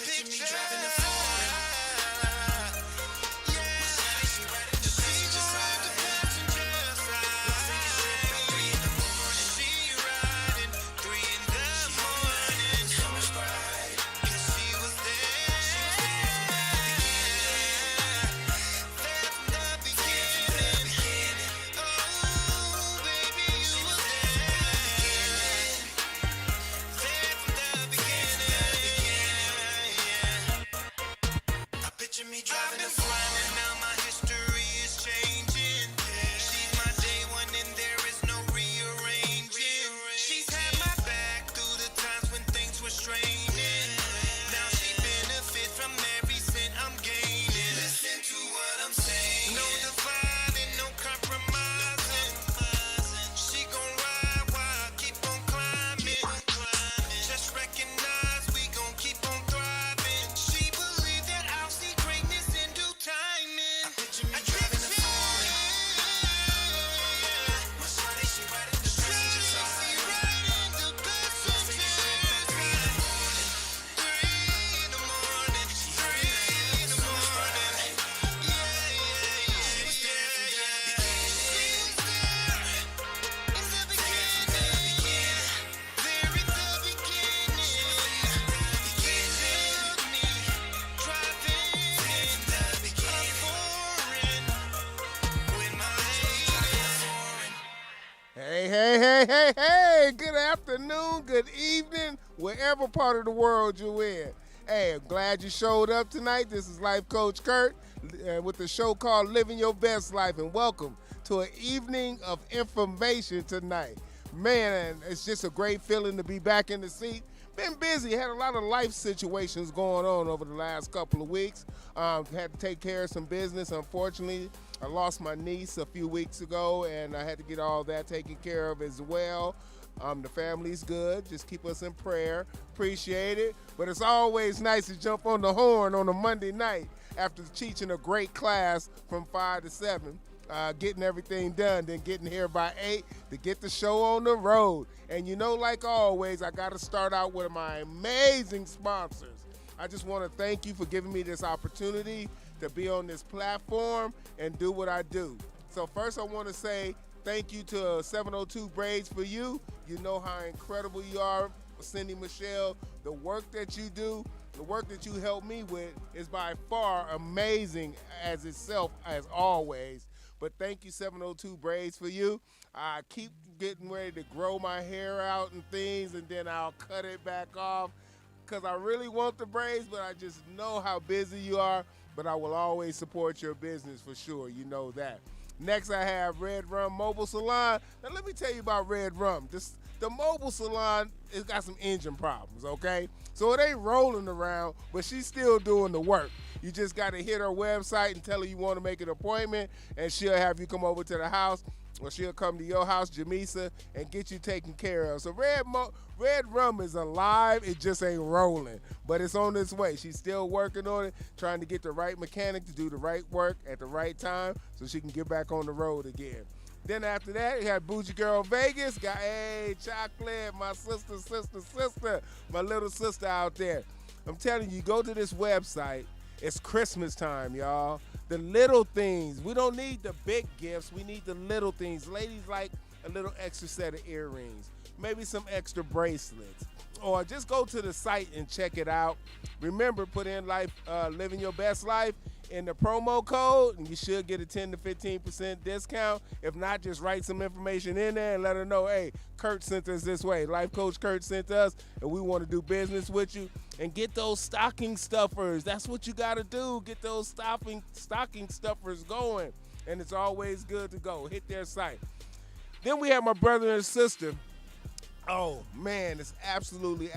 picture me driving the foreign. Picture me driving the front and now my history is changing. She's my day one and there is no rearranging. She's had my back through the times when things were straining. Now she benefits from every cent I'm gaining. Listen to what I'm saying. No dividing, no compromising. She gon' ride while I keep on climbing. Just recognize we gon' keep on thriving. She believed that I'll see greatness in due timing. I picture me driving the foreign. My shawty, she riding the passenger side. Hey, good afternoon, good evening, wherever part of the world you're in. Hey, I'm glad you showed up tonight. This is Life Coach Kurt with the show called Living Your Best Life, and welcome to an evening of information tonight. Man, it's just a great feeling to be back in the seat. Been busy, had a lot of life situations going on over the last couple of weeks. Had to take care of some business, unfortunately. I lost my niece a few weeks ago, and I had to get all that taken care of as well. The family's good. Just keep us in prayer. Appreciate it. But it's always nice to jump on the horn on a Monday night after teaching a great class from 5 to 7. Getting everything done, then getting here by 8 to get the show on the road. And you know, like always, I got to start out with my amazing sponsors. I just want to thank you for giving me this opportunity to be on this platform and do what I do. So first I want to say thank you to 702 Braids for You. You know how incredible you are, Cindy Michelle. The work that you do, the work that you help me with is by far amazing as itself, as always. But thank you, 702 Braids for You. I keep getting ready to grow my hair out and things, and then I'll cut it back off because I really want the braids, but I just know how busy you are. But I will always support your business for sure. You know that. Next, I have Redrum Mobile Salon. Now, let me tell you about Redrum. The mobile salon has got some engine problems, okay? So it ain't rolling around, but she's still doing the work. You just got to hit her website and tell her you want to make an appointment, and she'll have you come over to the house, or she'll come to your house, Jamisa, and get you taken care of. So Redrum is alive. It just ain't rolling, but it's on its way. She's still working on it, trying to get the right mechanic to do the right work at the right time so she can get back on the road again. Then after that, we had Bougie Girl Vegas. Got, hey, Chocolate, my sister, my little sister out there. I'm telling you, go to this website. It's Christmas time, y'all. The little things. We don't need the big gifts. We need the little things. Ladies like a little extra set of earrings, maybe some extra bracelets, or just go to the site and check it out. Remember, put in Living Your Best Life in the promo code, and you should get a 10 to 15% discount. If not, just write some information in there and let her know, hey, Kurt sent us this way. Life Coach Kurt sent us, and we want to do business with you. And get those stocking stuffers. That's what you got to do. Get those stocking stuffers going. And it's always good to go. Hit their site. Then we have my brother and sister. Oh, man, it's absolutely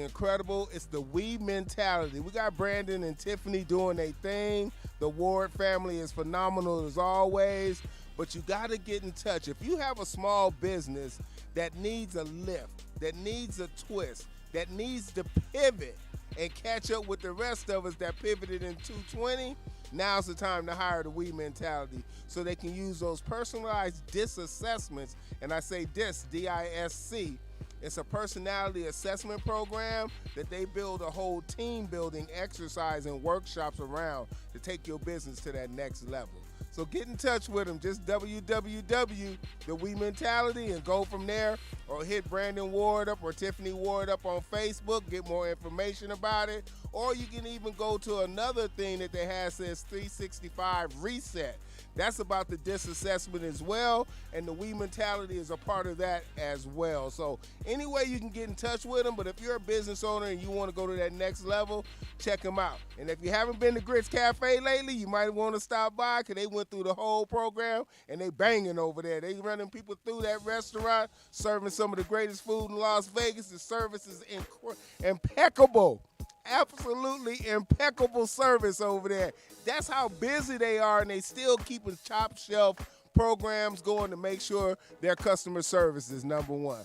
incredible. It's the we mentality. We got Brandon and Tiffany doing their thing. The Ward family is phenomenal as always. But you got to get in touch. If you have a small business that needs a lift, that needs a twist, that needs to pivot and catch up with the rest of us that pivoted in 220, now's the time to hire the we mentality so they can use those personalized DISC assessments, and I say DISC, D-I-S-C, It's a personality assessment program that they build a whole team building exercise and workshops around to take your business to that next level. So get in touch with them. Just www.the We Mentality and go from there, or hit Brandon Ward up or Tiffany Ward up on Facebook. Get more information about it. Or you can even go to another thing that they have, says 365 Reset. That's about the disassessment as well, and the We Mentality is a part of that as well. So anyway, you can get in touch with them, but if you're a business owner and you want to go to that next level, check them out. And if you haven't been to Grits Cafe lately, you might want to stop by, because they went through the whole program and they banging over there. They running people through that restaurant, serving some of the greatest food in Las Vegas. The service is impeccable. Absolutely impeccable service over there. That's how busy they are, and they still keeping top shelf programs going to make sure their customer service is number one.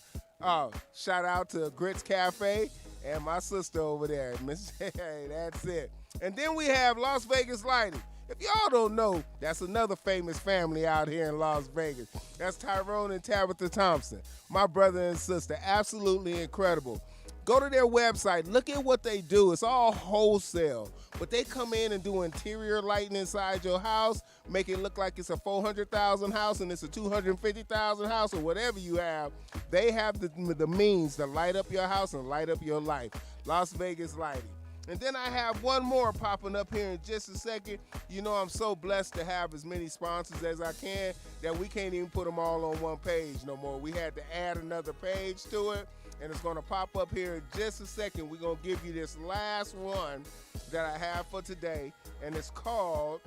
Shout out to Grits Cafe and my sister over there. Hey, that's it. And then we have Las Vegas Lighting. If y'all don't know, that's another famous family out here in Las Vegas. That's Tyrone and Tabitha Thompson, my brother and sister. Absolutely incredible. Go to their website. Look at what they do. It's all wholesale. But they come in and do interior lighting inside your house, make it look like it's a $400,000 house and it's a $250,000 house, or whatever you have. They have the means to light up your house and light up your life. Las Vegas Lighting. And then I have one more popping up here in just a second. You know, I'm so blessed to have as many sponsors as I can that we can't even put them all on one page no more. We had to add another page to it, and it's going to pop up here in just a second. We're going to give you this last one that I have for today, and it's called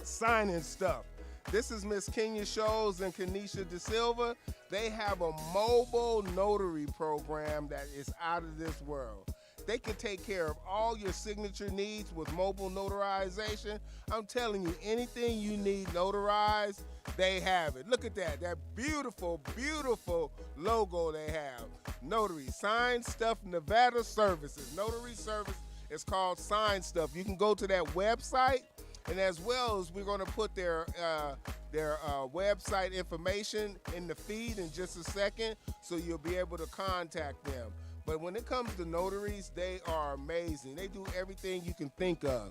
Signing Stuff. This is Miss Kenya Shows and Kanisha De Silva. They have a mobile notary program that is out of this world. They can take care of all your signature needs with mobile notarization. I'm telling you, anything you need notarized, they have it. Look at that beautiful, beautiful logo they have. Notary, Sign Stuff Nevada Services. Notary service is called Sign Stuff. You can go to that website, and as well as we're going to put their website information in the feed in just a second, so you'll be able to contact them. But when it comes to notaries, they are amazing. They do everything you can think of.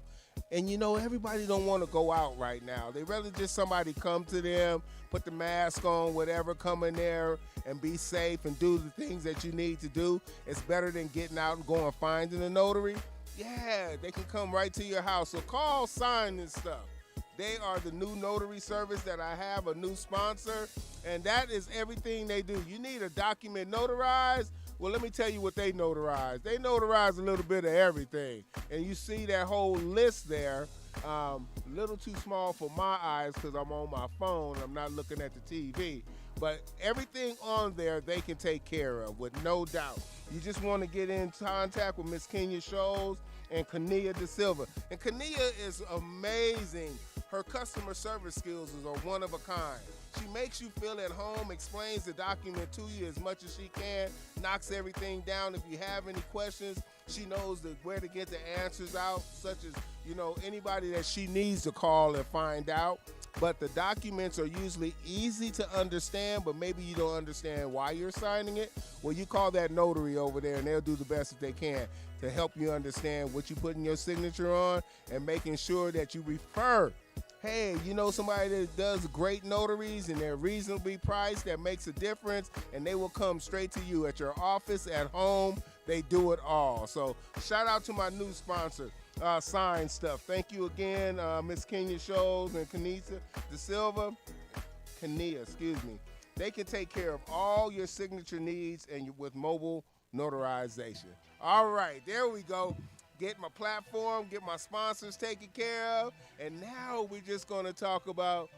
And you know, everybody don't want to go out right now. They rather just somebody come to them, put the mask on, whatever, come in there and be safe and do the things that you need to do. It's better than getting out and going finding a notary. Yeah, they can come right to your house. So call Sign and Stuff. They are the new notary service that I have, a new sponsor, and that is everything they do. You need a document notarized? Well, let me tell you what they notarize. They notarize a little bit of everything. And you see that whole list there, a little too small for my eyes because I'm on my phone. I'm not looking at the TV. But everything on there they can take care of with no doubt. You just want to get in contact with Miss Kenya Shows and Kania De Silva. And Kania is amazing. Her customer service skills are one of a kind. She makes you feel at home, explains the document to you as much as she can, knocks everything down. If you have any questions, she knows where to get the answers out, such as, you know, anybody that she needs to call and find out. But the documents are usually easy to understand, but maybe you don't understand why you're signing it. Well, you call that notary over there, and they'll do the best that they can to help you understand what you're putting your signature on and making sure that you refer. Hey, you know somebody that does great notaries and they're reasonably priced, that makes a difference, and they will come straight to you at your office, at home. They do it all. So shout out to my new sponsor, Sign Stuff. Thank you again, Miss Kenya Shows and Kanisha De Silva. Kania, excuse me. They can take care of all your signature needs and with mobile notarization. All right, there we go. Get my platform, get my sponsors taken care of, and now we're just going to talk about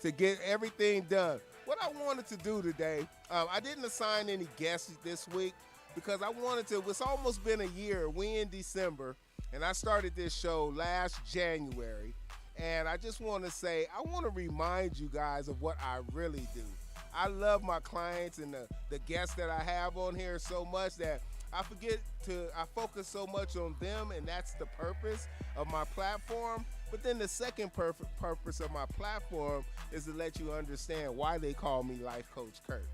to get everything done. What I wanted to do today, I didn't assign any guests this week because I wanted to. It's almost been a year. We in December, and I started this show last January, and I just want to say, I want to remind you guys of what I really do. I love my clients and the guests that I have on here so much that I focus so much on them, and that's the purpose of my platform. But then the second purpose of my platform is to let you understand why they call me Life Coach Kurt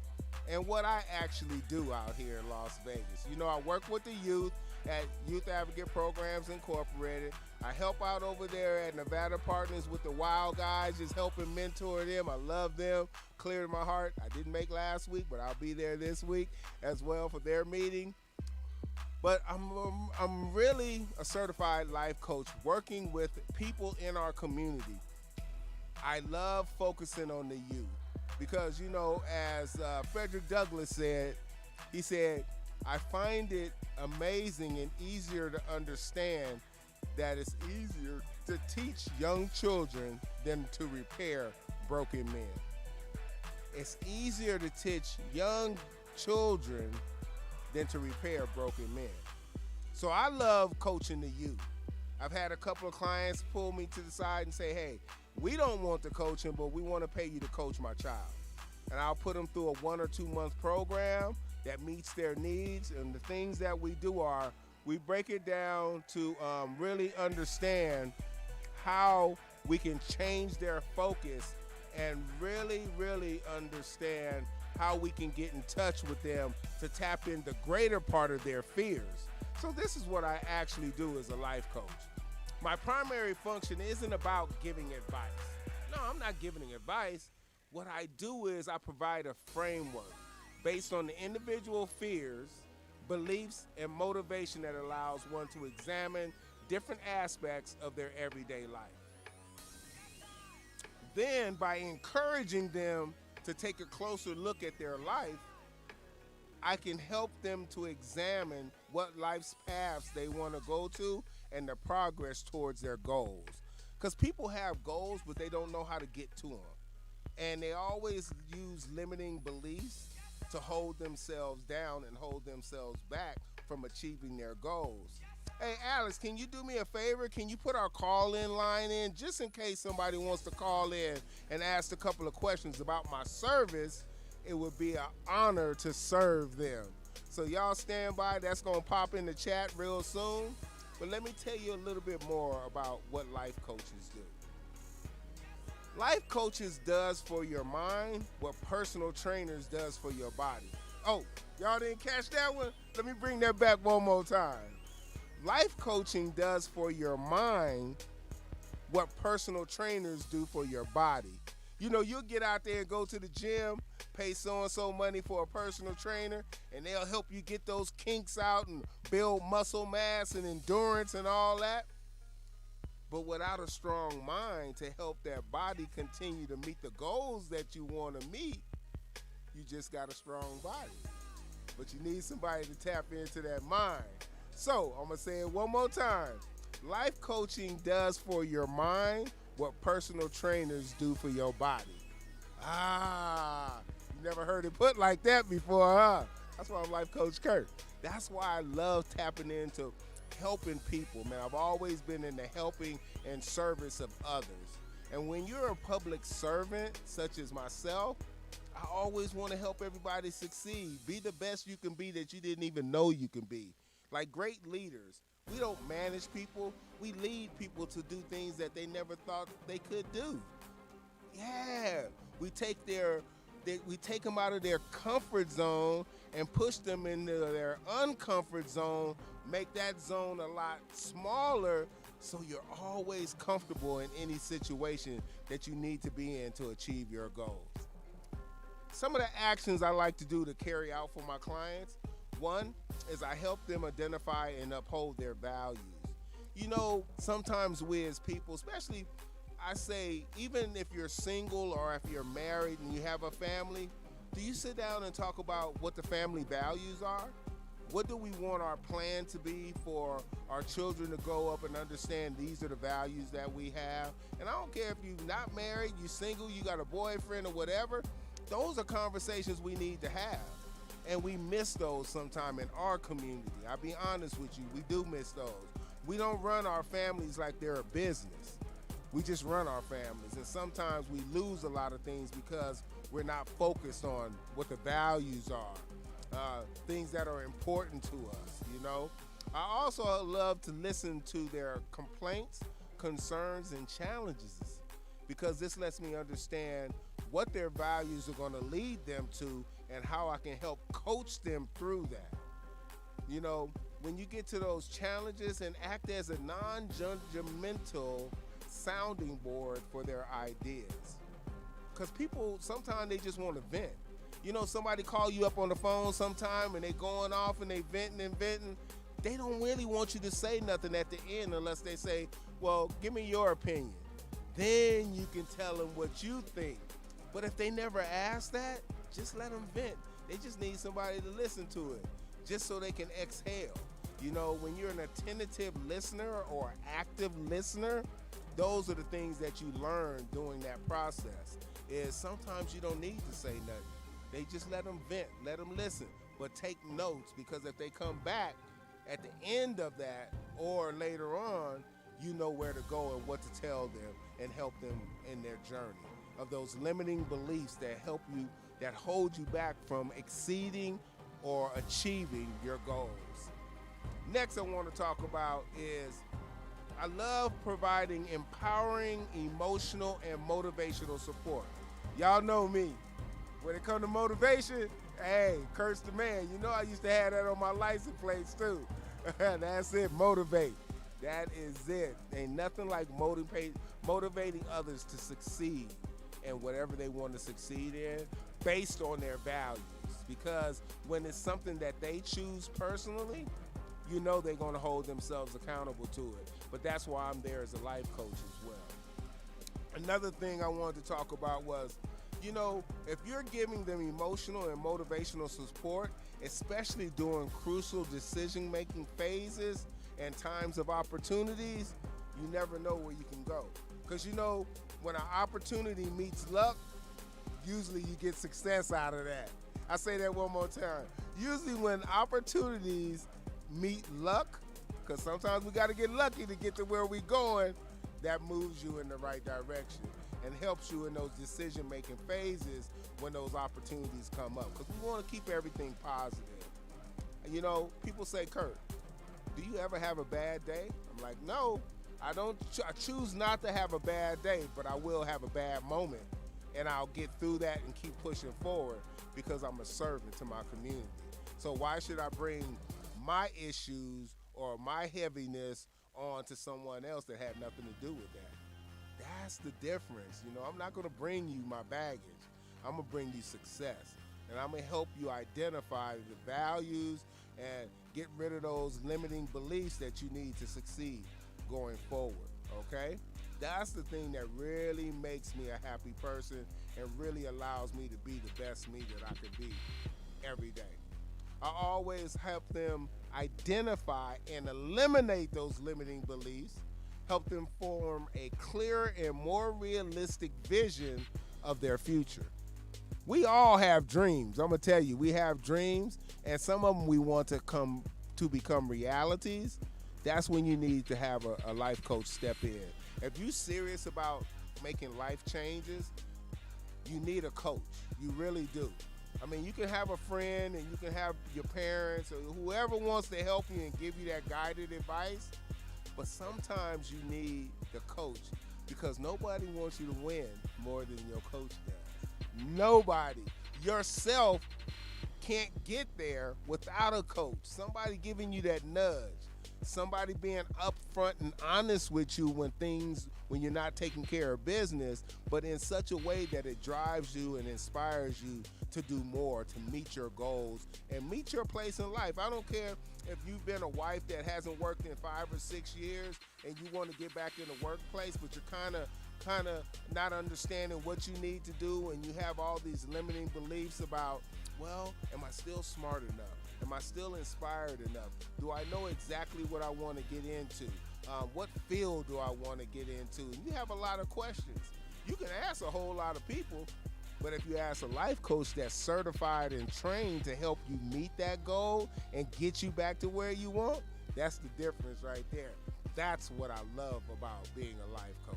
and what I actually do out here in Las Vegas. You know, I work with the youth at Youth Advocate Programs Incorporated. I help out over there at Nevada Partners with the Wild Guys, just helping mentor them. I love them, clear to my heart. I didn't make last week, but I'll be there this week as well for their meeting. But I'm really a certified life coach working with people in our community. I love focusing on the youth because, you know, as Frederick Douglass said, he said, I find it amazing and easier to understand that it's easier to teach young children than to repair broken men. It's easier to teach young children than to repair broken men. So I love coaching the youth. I've had a couple of clients pull me to the side and say, hey, we don't want the coaching, but we want to pay you to coach my child. And I'll put them through a 1 or 2 month program that meets their needs. And the things that we do are we break it down to really understand how we can change their focus and really, really understand how we can get in touch with them to tap in the greater part of their fears. So this is what I actually do as a life coach. My primary function isn't about giving advice. No, I'm not giving advice. What I do is I provide a framework based on the individual fears, beliefs, and motivation that allows one to examine different aspects of their everyday life. Then, by encouraging them to take a closer look at their life, I can help them to examine what life's paths they want to go to and the progress towards their goals. Because people have goals, but they don't know how to get to them. And they always use limiting beliefs to hold themselves down and hold themselves back from achieving their goals. Hey, Alex, can you do me a favor? Can you put our call-in line in just in case somebody wants to call in and ask a couple of questions about my service? It would be an honor to serve them. So y'all stand by. That's going to pop in the chat real soon. But let me tell you a little bit more about what life coaches do. Life coaches does for your mind what personal trainers does for your body. Oh, y'all didn't catch that one? Let me bring that back one more time. Life coaching does for your mind what personal trainers do for your body. You know, you'll get out there and go to the gym, pay so-and-so money for a personal trainer, and they'll help you get those kinks out and build muscle mass and endurance and all that. But without a strong mind to help that body continue to meet the goals that you want to meet, you just got a strong body. But you need somebody to tap into that mind. So, I'm going to say it one more time. Life coaching does for your mind what personal trainers do for your body. You never heard it put like that before, huh? That's why I'm Life Coach Kurt. That's why I love tapping into helping people, man. I've always been in the helping and service of others. And when you're a public servant, such as myself, I always want to help everybody succeed. Be the best you can be that you didn't even know you can be. Like great leaders, we don't manage people. We lead people to do things that they never thought they could do. Yeah, we take them out of their comfort zone and push them into their uncomfort zone, make that zone a lot smaller so you're always comfortable in any situation that you need to be in to achieve your goals. Some of the actions I like to do to carry out for my clients, one is I help them identify and uphold their values. You know, sometimes we as people, especially I say, even if you're single or if you're married and you have a family, do you sit down and talk about what the family values are? What do we want our plan to be for our children to grow up and understand these are the values that we have? And I don't care if you're not married, you're single, you got a boyfriend or whatever. Those are conversations we need to have. And we miss those sometime in our community. I'll be honest with you, we do miss those. We don't run our families like they're a business. We just run our families. And sometimes we lose a lot of things because we're not focused on what the values are, things that are important to us, you know. I also love to listen to their complaints, concerns and challenges, because this lets me understand what their values are going to lead them to and how I can help coach them through that. You know, when you get to those challenges, and act as a non-judgmental sounding board for their ideas. Because people, sometimes they just want to vent. You know, somebody call you up on the phone sometime and they going off and they venting and venting. They don't really want you to say nothing at the end unless they say, well, give me your opinion. Then you can tell them what you think. But if they never ask that, just let them vent. They just need somebody to listen to it, just so they can exhale. You know, when you're an attentive listener or active listener, those are the things that you learn during that process. Is sometimes you don't need to say nothing. They just let them vent, let them listen, but take notes, because if they come back at the end of that or later on, you know where to go and what to tell them and help them in their journey of those limiting beliefs that help you, that hold you back from exceeding or achieving your goals. Next, I want to talk about is I love providing empowering, emotional, and motivational support. Y'all know me. When it comes to motivation, hey, Kurt's the man. You know I used to have that on my license plates too. That's it, motivate. That is it. Ain't nothing like motivating others to succeed in whatever they want to succeed in based on their values. Because when it's something that they choose personally, you know they're going to hold themselves accountable to it. But that's why I'm there as a life coach as well. Another thing I wanted to talk about was, you know, if you're giving them emotional and motivational support, especially during crucial decision-making phases and times of opportunities, you never know where you can go. Because, you know, when an opportunity meets luck, usually you get success out of that. I say that one more time. Usually when opportunities meet luck, because sometimes we got to get lucky to get to where we're going, that moves you in the right direction and helps you in those decision-making phases when those opportunities come up. Because we want to keep everything positive. And, you know, people say, Kurt, do you ever have a bad day? I'm like, no, I don't. I choose not to have a bad day, but I will have a bad moment. And I'll get through that and keep pushing forward because I'm a servant to my community. So why should I bring my issues or my heaviness on to someone else that had nothing to do with that? That's the difference. You know, I'm not going to bring you my baggage. I'm going to bring you success. And I'm going to help you identify the values and get rid of those limiting beliefs that you need to succeed going forward, okay? That's the thing that really makes me a happy person and really allows me to be the best me that I can be every day. I always help them identify and eliminate those limiting beliefs, help them form a clearer and more realistic vision of their future. We all have dreams. I'm going to tell you, we have dreams, and some of them we want to become realities. That's when you need to have a life coach step in. If you're serious about making life changes, you need a coach. You really do. I mean, you can have a friend and you can have your parents or whoever wants to help you and give you that guided advice, but sometimes you need the coach because nobody wants you to win more than your coach does. Nobody. Yourself can't get there without a coach. Somebody giving you that nudge. Somebody being upfront and honest with you when you're not taking care of business, but in such a way that it drives you and inspires you to do more, to meet your goals and meet your place in life. I don't care if you've been a wife that hasn't worked in 5 or 6 years and you want to get back in the workplace, but you're kind of not understanding what you need to do, and you have all these limiting beliefs about, well, am I still smart enough? Am I still inspired enough? Do I know exactly what I want to get into? What field do I want to get into? And you have a lot of questions. You can ask a whole lot of people, but if you ask a life coach that's certified and trained to help you meet that goal and get you back to where you want, that's the difference right there. That's what I love about being a life coach.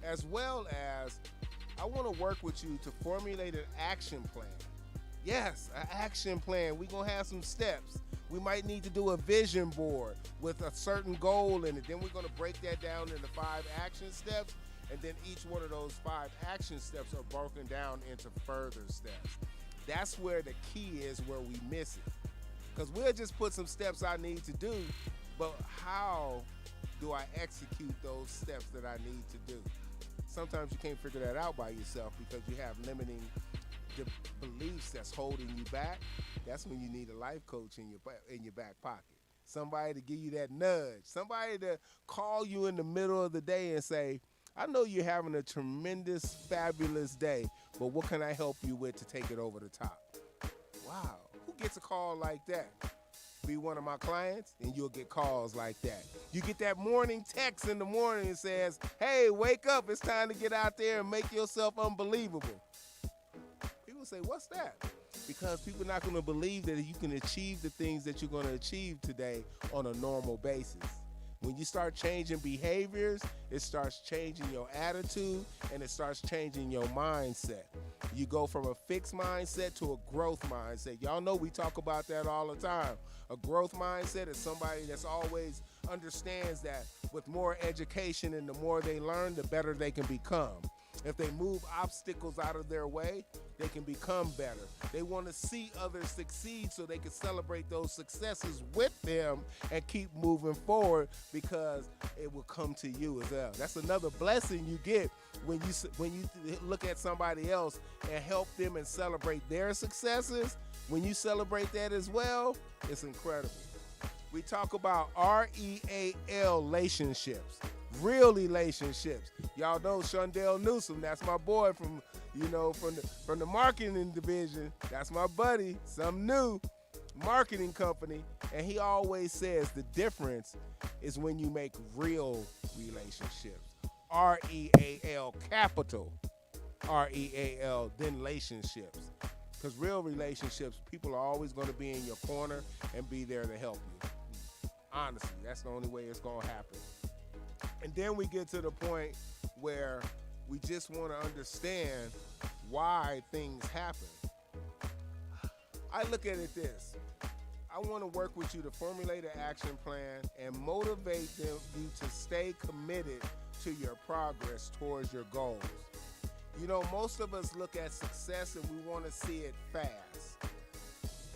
As well as, I want to work with you to formulate an action plan. Yes, an action plan. We're going to have some steps. We might need to do a vision board with a certain goal in it. Then we're going to break that down into 5 action steps. And then each one of those 5 action steps are broken down into further steps. That's where the key is, where we miss it. Because we'll just put some steps I need to do, but how do I execute those steps that I need to do? Sometimes you can't figure that out by yourself because you have limiting beliefs that's holding you back. That's when you need a life coach in your back pocket. Somebody to give you that nudge. Somebody to call you in the middle of the day and say, I know you're having a tremendous, fabulous day, but what can I help you with to take it over the top? Wow, who gets a call like that? Be one of my clients, and you'll get calls like that. You get that morning text in the morning and says, hey, wake up, it's time to get out there and make yourself unbelievable. People say, what's that? Because people are not going to believe that you can achieve the things that you're going to achieve today on a normal basis. When you start changing behaviors, it starts changing your attitude, and it starts changing your mindset. You go from a fixed mindset to a growth mindset. Y'all know we talk about that all the time. A growth mindset is somebody that's always understands that with more education and the more they learn, the better they can become. If they move obstacles out of their way, they can become better. They want to see others succeed so they can celebrate those successes with them and keep moving forward, because it will come to you as well. That's another blessing you get when you look at somebody else and help them and celebrate their successes. When you celebrate that as well, it's incredible. We talk about REAL relationships. Real relationships. Y'all know Shundell Newsom. That's my boy from the marketing division. That's my buddy. Some new marketing company. And he always says the difference is when you make real relationships. REAL, capital REAL, then relationships. Because real relationships, people are always going to be in your corner and be there to help you. Honestly, that's the only way it's going to happen. And then we get to the point where we just want to understand why things happen. I look at it this. I want to work with you to formulate an action plan and motivate you to stay committed to your progress towards your goals. You know, most of us look at success and we want to see it fast.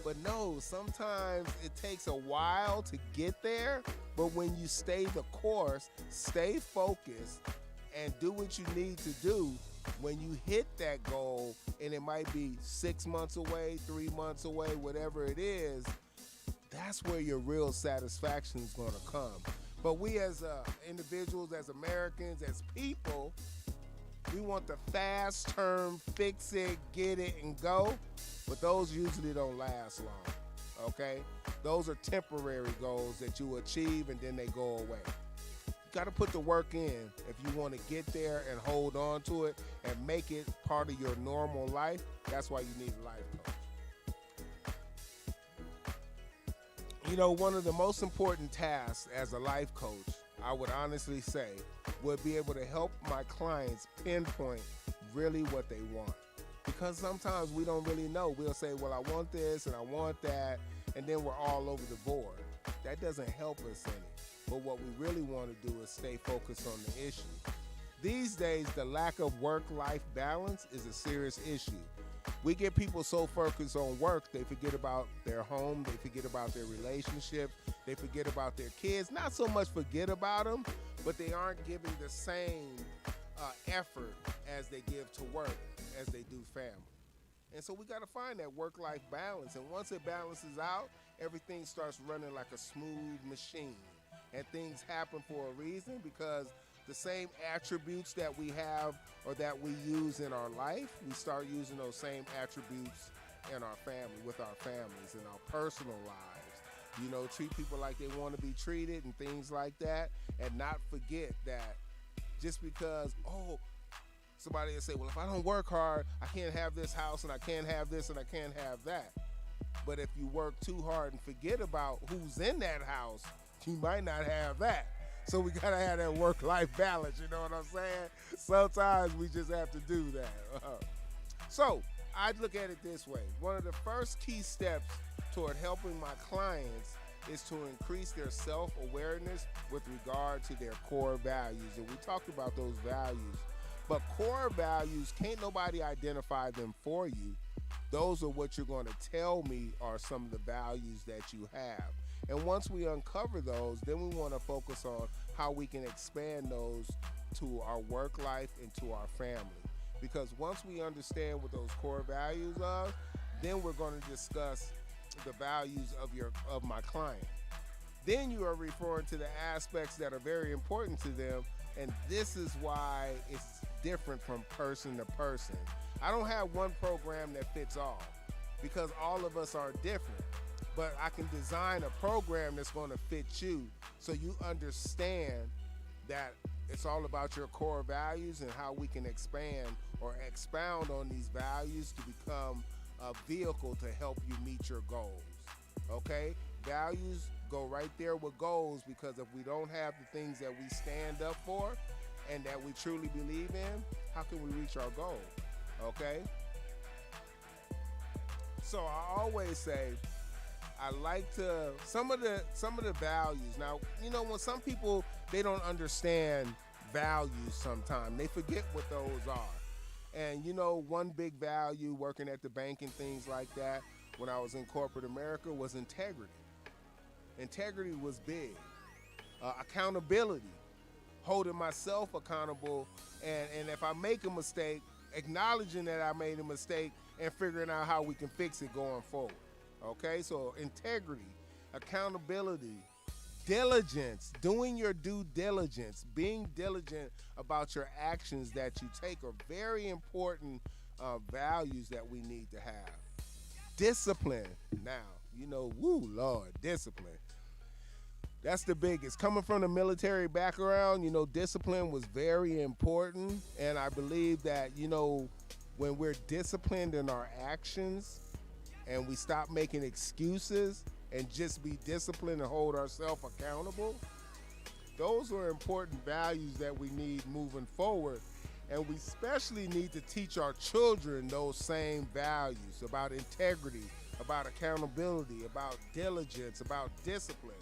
But no, sometimes it takes a while to get there. But when you stay the course, stay focused, and do what you need to do, when you hit that goal, and it might be 6 months away, 3 months away, whatever it is, that's where your real satisfaction is going to come. But we as individuals, as Americans, as people, we want the fast term, fix it, get it, and go. But those usually don't last long, okay? Those are temporary goals that you achieve and then they go away. You got to put the work in if you want to get there and hold on to it and make it part of your normal life. That's why you need a life coach. You know, one of the most important tasks as a life coach, I would honestly say, would be able to help my clients pinpoint really what they want. Because sometimes we don't really know. We'll say, well, I want this and I want that, and then we're all over the board. That doesn't help us any. But what we really want to do is stay focused on the issue. These days, the lack of work-life balance is a serious issue. We get people so focused on work, they forget about their home, they forget about their relationships, they forget about their kids. Not so much forget about them, but they aren't giving the same effort as they give to work as they do family. And so we got to find that work-life balance. And once it balances out, everything starts running like a smooth machine. And things happen for a reason, because the same attributes that we have or that we use in our life, we start using those same attributes in our family, with our families, in our personal lives. You know, treat people like they want to be treated and things like that, and not forget that just because, somebody will say, well, if I don't work hard, I can't have this house and I can't have this and I can't have that. But if you work too hard and forget about who's in that house, you might not have that. So we got to have that work-life balance, you know what I'm saying? Sometimes we just have to do that. So I look at it this way. One of the first key steps toward helping my clients is to increase their self-awareness with regard to their core values. And we talked about those values. But core values, can't nobody identify them for you. Those are what you're going to tell me are some of the values that you have. And once we uncover those, then we want to focus on how we can expand those to our work life and to our family. Because once we understand what those core values are, then we're going to discuss the values of my client. Then you are referring to the aspects that are very important to them, and this is why it's different from person to person. I don't have one program that fits all because all of us are different, but I can design a program that's going to fit you so you understand that it's all about your core values and how we can expand or expound on these values to become a vehicle to help you meet your goals. Okay? Values go right there with goals, because if we don't have the things that we stand up for and that we truly believe in, how can we reach our goal? Okay? So I always say I like to some of the values. Now, you know, when some people, they don't understand values sometimes. They forget what those are. And you know, one big value working at the bank and things like that when I was in corporate America was integrity. Integrity was big. Accountability, holding myself accountable, and if I make a mistake, acknowledging that I made a mistake and figuring out how we can fix it going forward. Okay, so integrity, accountability, diligence, doing your due diligence, being diligent about your actions that you take are very important values that we need to have. Discipline. Now, you know, woo, Lord, discipline. That's the biggest. Coming from the military background, you know, discipline was very important. And I believe that, you know, when we're disciplined in our actions and we stop making excuses and just be disciplined and hold ourselves accountable, those are important values that we need moving forward. And we especially need to teach our children those same values about integrity, about accountability, about diligence, about discipline.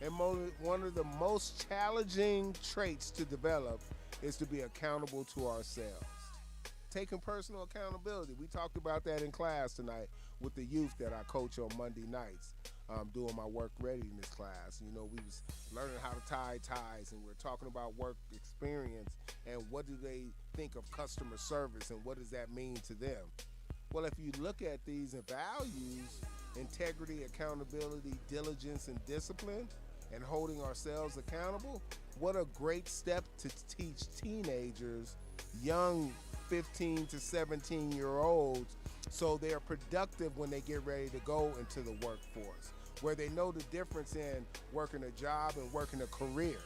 And one of the most challenging traits to develop is to be accountable to ourselves. Taking personal accountability. We talked about that in class tonight with the youth that I coach on Monday nights, doing my work readiness class. You know, we was learning how to tie ties, and we're talking about work experience and what do they think of customer service and what does that mean to them. Well, if you look at these values, integrity, accountability, diligence, and discipline, and holding ourselves accountable, what a great step to teach teenagers, young 15 to 17-year-olds, so they're productive when they get ready to go into the workforce, where they know the difference in working a job and working a career,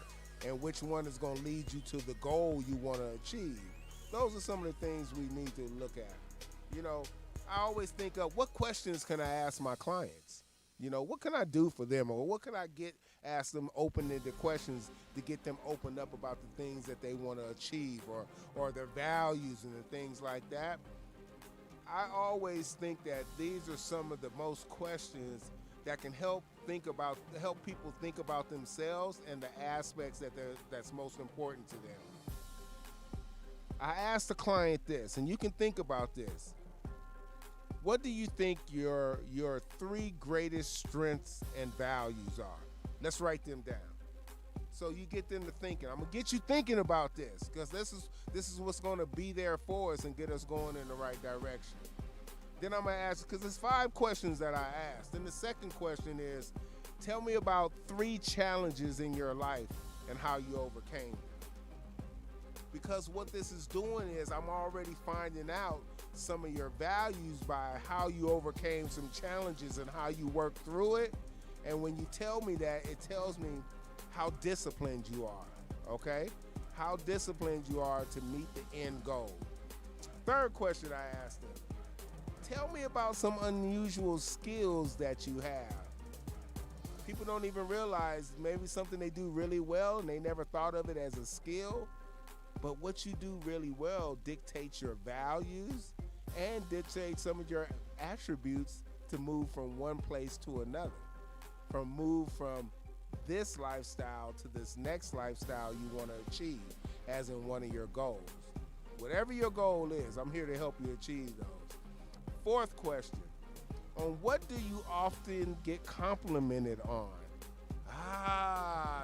and which one is going to lead you to the goal you want to achieve. Those are some of the things we need to look at. You know, I always think of what questions can I ask my clients? You know, what can I do for them, or what can I ask them open-ended questions to get them opened up about the things that they want to achieve, or their values and the things like that. I always think that these are some of the most questions that can help people think about themselves and the aspects that's most important to them. I asked the client this, and you can think about this. What do you think your 3 greatest strengths and values are? Let's write them down. So you get them to thinking. I'm gonna get you thinking about this, because this is what's gonna be there for us and get us going in the right direction. Then I'm gonna ask, because there's 5 questions that I asked. Then the second question is, tell me about 3 challenges in your life and how you overcame them. Because what this is doing is I'm already finding out some of your values by how you overcame some challenges and how you worked through it. And when you tell me that, it tells me how disciplined you are, okay? How disciplined you are to meet the end goal. Third question I asked them, tell me about some unusual skills that you have. People don't even realize maybe something they do really well and they never thought of it as a skill. But what you do really well dictates your values and dictates some of your attributes to move from one place to another, move from this lifestyle to this next lifestyle you want to achieve, as in one of your goals. Whatever your goal is, I'm here to help you achieve those. Fourth question, on what do you often get complimented on?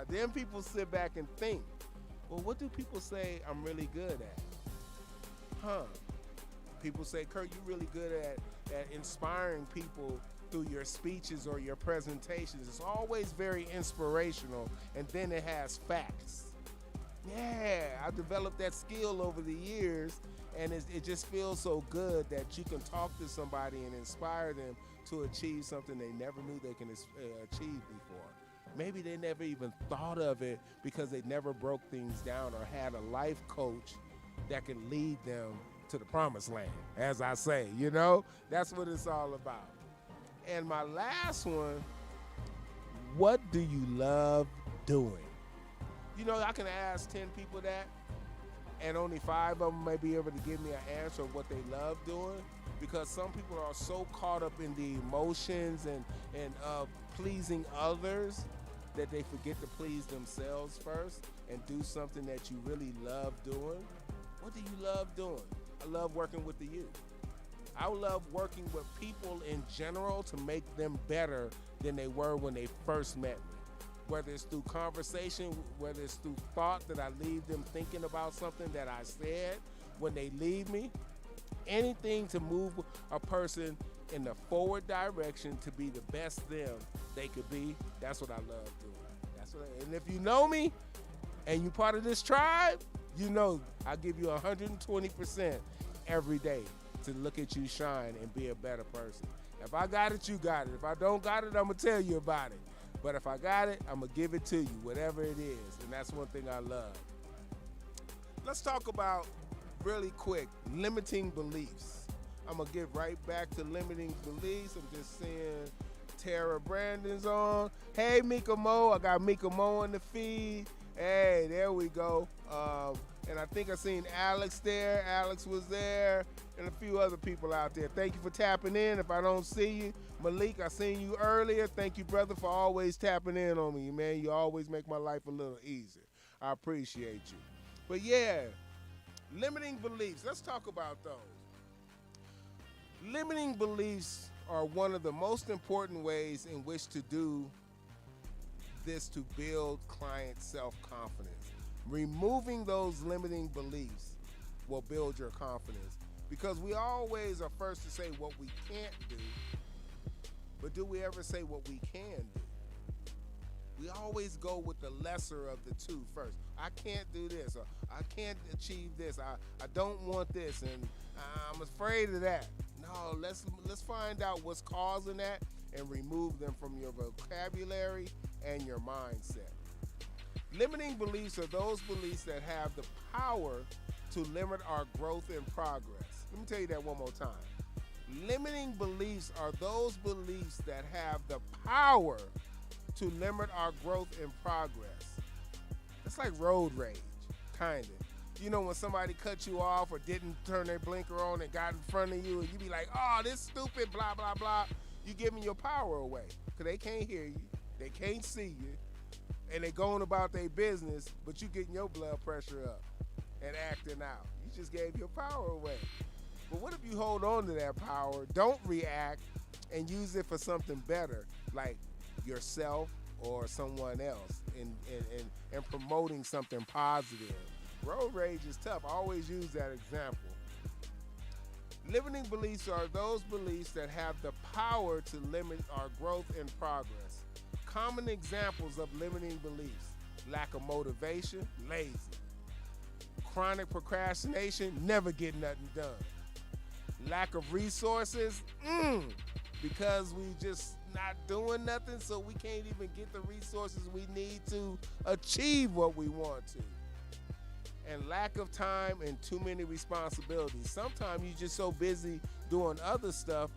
Then people sit back and think, well, what do people say I'm really good at? People say, Kurt, you're really good at inspiring people through your speeches or your presentations. It's always very inspirational, and then it has facts. Yeah, I've developed that skill over the years, and it just feels so good that you can talk to somebody and inspire them to achieve something they never knew they can achieve before. Maybe they never even thought of it because they never broke things down or had a life coach that can lead them to the promised land, as I say, That's what it's all about. And my last one, what do you love doing? I can ask 10 people that, and only 5 of them may be able to give me an answer of what they love doing, because some people are so caught up in the emotions and pleasing others that they forget to please themselves first and do something that you really love doing. What do you love doing? I love working with the youth. I love working with people in general to make them better than they were when they first met me. Whether it's through conversation, whether it's through thought that I leave them thinking about something that I said when they leave me, anything to move a person in the forward direction to be the best them they could be, that's what I love doing. And if you know me and you're part of this tribe, I give you 120% every day to look at you shine and be a better person. If I got it, you got it. If I don't got it, I'm going to tell you about it. But if I got it, I'm going to give it to you, whatever it is. And that's one thing I love. Let's talk about, really quick, limiting beliefs. I'm going to get right back to limiting beliefs. I'm just seeing Tara Brandon's on. Hey, Mika Mo. I got Mika Mo on the feed. Hey, there we go. And I think I seen Alex there. Alex was there. And a few other people out there. Thank you for tapping in. If I don't see you, Malik, I seen you earlier. Thank you, brother, for always tapping in on me, man. You always make my life a little easier. I appreciate you. But yeah, limiting beliefs. Let's talk about those. Limiting beliefs are one of the most important ways in which to do this to build client self-confidence. Removing those limiting beliefs will build your confidence, because we always are first to say what we can't do, but do we ever say what we can do? We always go with the lesser of the two first. I can't do this, or I can't achieve this, I don't want this, and I'm afraid of that. No, let's find out what's causing that and remove them from your vocabulary and your mindset. Limiting beliefs are those beliefs that have the power to limit our growth and progress. Let me tell you that one more time. Limiting beliefs are those beliefs that have the power to limit our growth and progress. It's like road rage, kind of. When somebody cut you off or didn't turn their blinker on and got in front of you, and you be like, oh, this stupid, blah, blah, blah. You giving your power away, because they can't hear you, they can't see you, and they going about their business, but you getting your blood pressure up and acting out. You just gave your power away. But what if you hold on to that power, don't react, and use it for something better, like yourself or someone else, and promoting something positive? Road rage is tough. I always use that example. Limiting beliefs are those beliefs that have the power to limit our growth and progress. Common examples of limiting beliefs: lack of motivation, lazy; chronic procrastination, never get nothing done; lack of resources, because we just not doing nothing, so we can't even get the resources we need to achieve what we want to; and lack of time and too many responsibilities. Sometimes you're just so busy doing other stuff,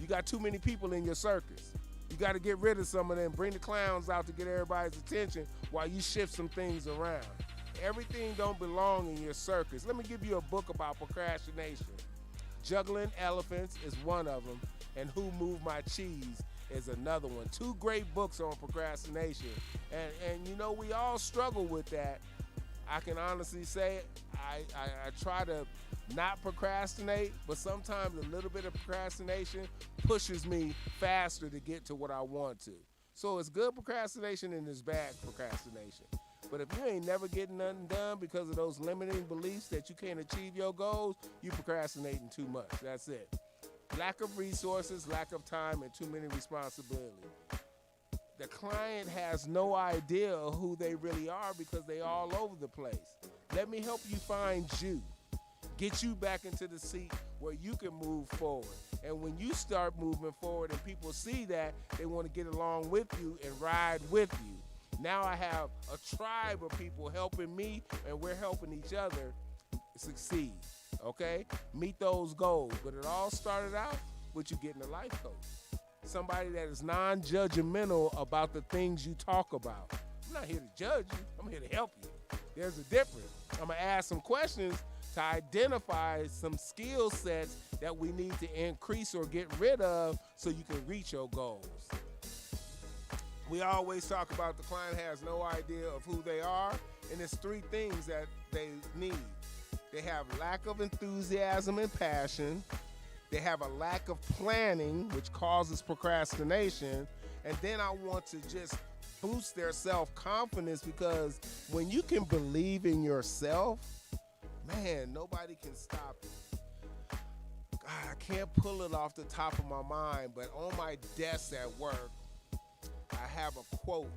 you got too many people in your circus. You got to get rid of some of them, bring the clowns out to get everybody's attention while you shift some things around. Everything don't belong in your circus. Let me give you a book about procrastination. Juggling Elephants is one of them, and Who Moved My Cheese is another one. Two great books on procrastination. And you know, we all struggle with that. I can honestly say I try to not procrastinate, but sometimes a little bit of procrastination pushes me faster to get to what I want to. So it's good procrastination and it's bad procrastination. But if you ain't never getting nothing done because of those limiting beliefs that you can't achieve your goals, you procrastinating too much. That's it. Lack of resources, lack of time, and too many responsibilities. The client has no idea who they really are because they all over the place. Let me help you find you. Get you back into the seat where you can move forward. And when you start moving forward and people see that, they want to get along with you and ride with you. Now I have a tribe of people helping me, and we're helping each other succeed, okay? Meet those goals. But it all started out with you getting a life coach. Somebody that is non-judgmental about the things you talk about. I'm not here to judge you. I'm here to help you. There's a difference. I'm going to ask some questions to identify some skill sets that we need to increase or get rid of so you can reach your goals. We always talk about the client has no idea of who they are, and it's three things that they need. They have lack of enthusiasm and passion. They have a lack of planning, which causes procrastination. And then I want to just boost their self-confidence, because when you can believe in yourself, man, nobody can stop you. God, I can't pull it off the top of my mind, but on my desk at work, I have a quote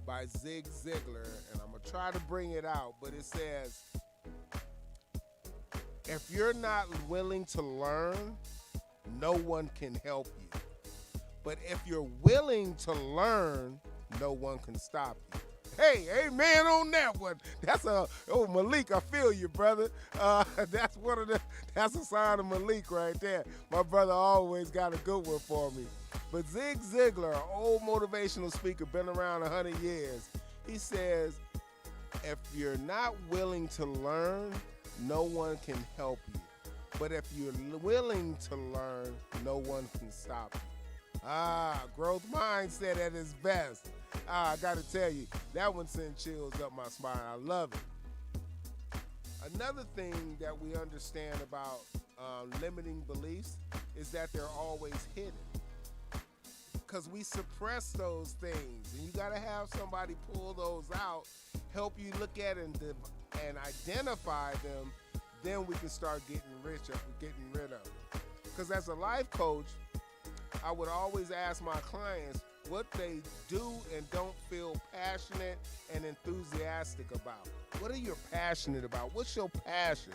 by Zig Ziglar, and I'm going to try to bring it out, but it says, if you're not willing to learn, no one can help you. But if you're willing to learn, no one can stop you. Hey, amen on that one. Malik, I feel you, brother. That's a sign of Malik right there. My brother always got a good one for me. But Zig Ziglar, an old motivational speaker, been around 100 years, he says, if you're not willing to learn, no one can help you. But if you're willing to learn, no one can stop you. Growth mindset at its best. I got to tell you, that one sent chills up my spine. I love it. Another thing that we understand about limiting beliefs is that they're always hidden, because we suppress those things, and you got to have somebody pull those out, help you look at and identify them. Then we can start getting rid of them. Because as a life coach, I would always ask my clients what they do and don't feel passionate and enthusiastic about. What are you passionate about? What's your passion?